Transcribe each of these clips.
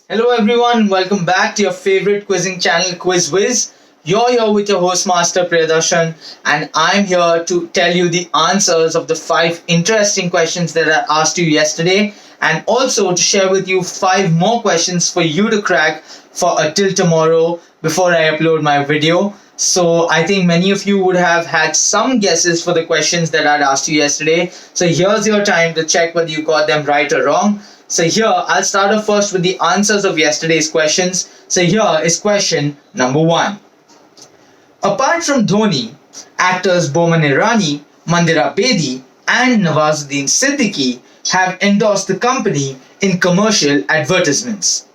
Hello everyone, welcome back to your favorite quizzing channel Whiz. You're here with your host Master Priyadarshan and I'm here to tell you the answers of the 5 interesting questions that I asked you yesterday and also to share with you 5 more questions for you to crack for till tomorrow before I upload my video. So I think many of you would have had some guesses for the questions that I'd asked you yesterday. So here's your time to check whether you got them right or wrong. So here, I'll start off first with the answers of yesterday's questions. So here is question number 1. Apart from Dhoni, actors Boman Irani, Mandira Bedi and Nawazuddin Siddiqui have endorsed the company in commercial advertisements.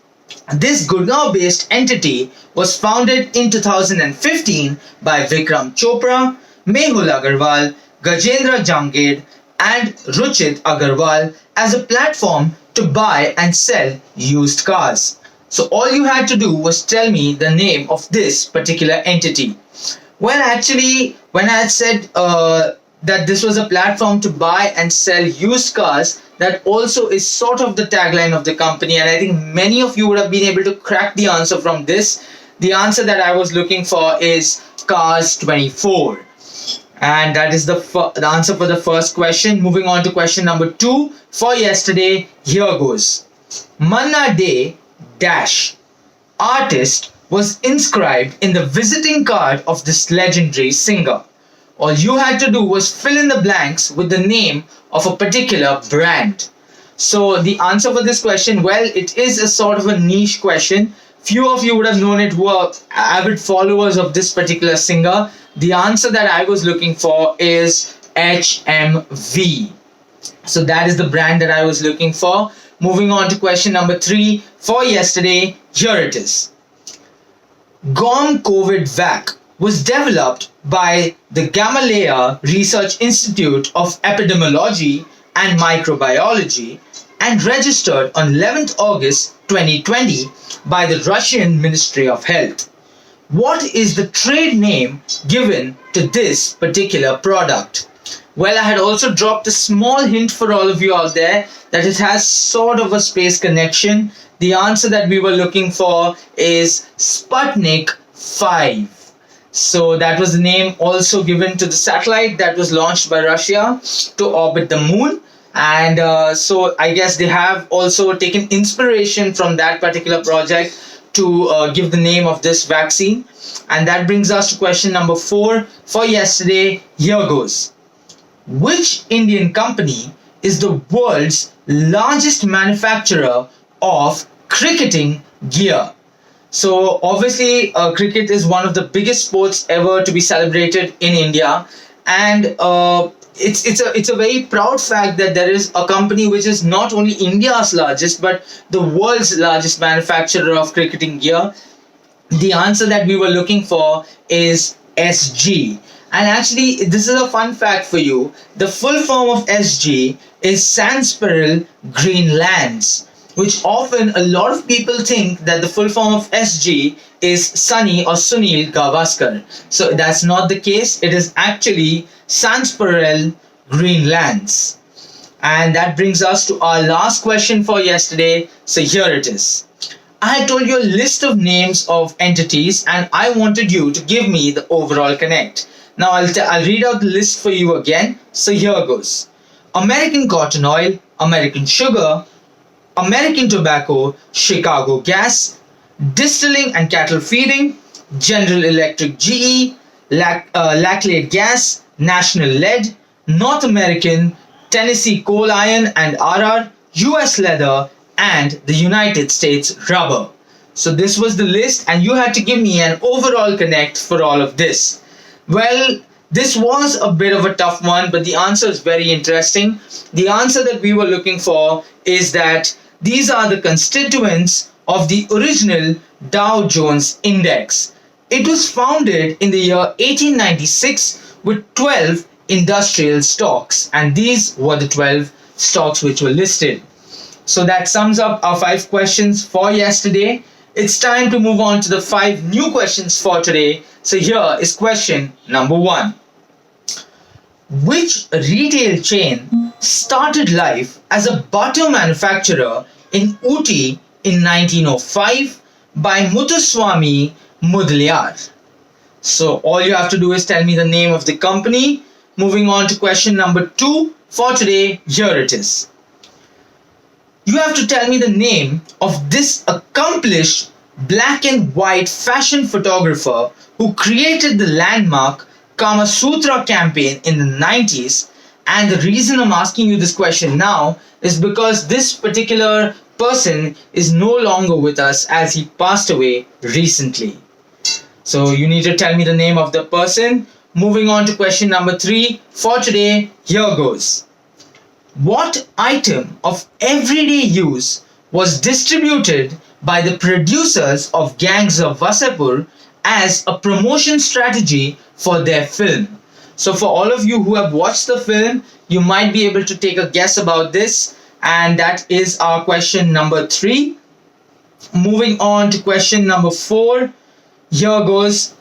This Gurgaon-based entity was founded in 2015 by Vikram Chopra, Mehul Agarwal, Gajendra Jamged and Ruchit Agarwal as a platform to buy and sell used cars. So all you had to do was tell me the name of this particular entity. Well, actually, when I had said that this was a platform to buy and sell used cars, that also is sort of the tagline of the company, and I think many of you would have been able to crack the answer from this. The answer that I was looking for is Cars 24. And that is the answer for the first question. Moving on to question number 2 for yesterday. Here goes. Manna Day dash artist was inscribed in the visiting card of this legendary singer. All you had to do was fill in the blanks with the name of a particular brand. So the answer for this question, well, it is a sort of a niche question. Few of you would have known it who are avid followers of this particular singer. The answer that I was looking for is HMV. So that is the brand that I was looking for. Moving on to question number 3 for yesterday. Here it is. GOM COVID Vac was developed by the Gamaleya Research Institute of Epidemiology and Microbiology and registered on 11th August 2020 by the Russian Ministry of Health. What is the trade name given to this particular product? Well, I had also dropped a small hint for all of you out there that it has sort of a space connection. The answer that we were looking for is Sputnik 5. So that was the name also given to the satellite that was launched by Russia to orbit the moon. And so I guess they have also taken inspiration from that particular project to give the name of this vaccine. And that brings us to question number 4 for yesterday. Here goes. Which Indian company is the world's largest manufacturer of cricketing gear? So obviously cricket is one of the biggest sports ever to be celebrated in India, and it's a very proud fact that there is a company which is not only India's largest but the world's largest manufacturer of cricketing gear. The answer that we were looking for is SG. And actually, this is a fun fact for you. The full form of SG is Sansparil Greenlands, which often a lot of people think that the full form of SG is Sunny or Sunil Gavaskar. So that's not the case. It is actually Sansparil Greenlands. And that brings us to our last question for yesterday. So here it is. I told you a list of names of entities and I wanted you to give me the overall connect. Now I'll read out the list for you again. So here goes. American Cotton Oil, American Sugar, American Tobacco, Chicago Gas, Distilling and Cattle Feeding, General Electric GE, Laclate Gas, National Lead, North American, Tennessee Coal Iron and RR, US Leather, and the United States Rubber. So this was the list and you had to give me an overall connect for all of this. Well, this was a bit of a tough one, but the answer is very interesting. The answer that we were looking for is that these are the constituents of the original Dow Jones Index. It was founded in the year 1896 with 12 industrial stocks, and these were the 12 stocks which were listed. So that sums up our 5 questions for yesterday. It's time to move on to the 5 new questions for today. So here is question number 1. Which retail chain started life as a butter manufacturer in Ooty in 1905 by Muthuswami Mudaliar. So all you have to do is tell me the name of the company. Moving on to question number 2 for today, here it is. You have to tell me the name of this accomplished black and white fashion photographer who created the landmark Kama Sutra campaign in the 90s. And the reason I'm asking you this question now is because this particular person is no longer with us as he passed away recently. So you need to tell me the name of the person. Moving on to question number 3 for today, here goes. What item of everyday use was distributed by the producers of Gangs of Wasseypur as a promotion strategy for their film? So for all of you who have watched the film, you might be able to take a guess about this. And that is our question number 3. Moving on to question number 4. Here goes.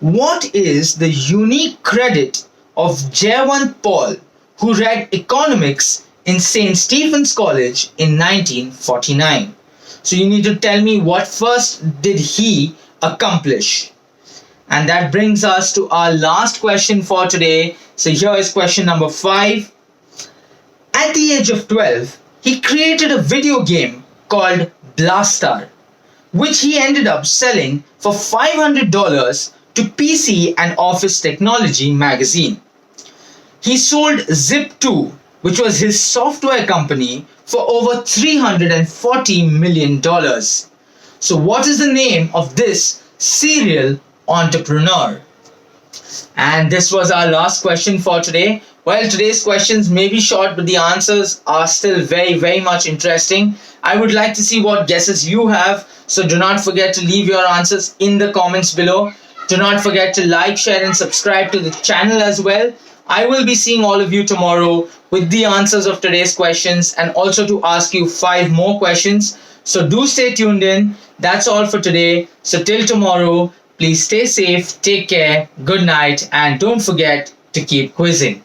What is the unique credit of Jayawant Paul, who read economics in St. Stephen's College in 1949? So you need to tell me what first did he accomplish. And that brings us to our last question for today. So here is question number 5. At the age of 12, he created a video game called Blastar, which he ended up selling for $500 to PC and Office Technology magazine. He sold Zip2, which was his software company, for over $340 million. So what is the name of this serial entrepreneur? And this was our last question for today. Well, today's questions may be short, but the answers are still very, very much interesting. I would like to see what guesses you have. So do not forget to leave your answers in the comments below. Do not forget to like, share and subscribe to the channel as well. I will be seeing all of you tomorrow with the answers of today's questions and also to ask you 5 more questions. So do stay tuned in. That's all for today. So till tomorrow, please stay safe, take care, good night, and don't forget to keep quizzing.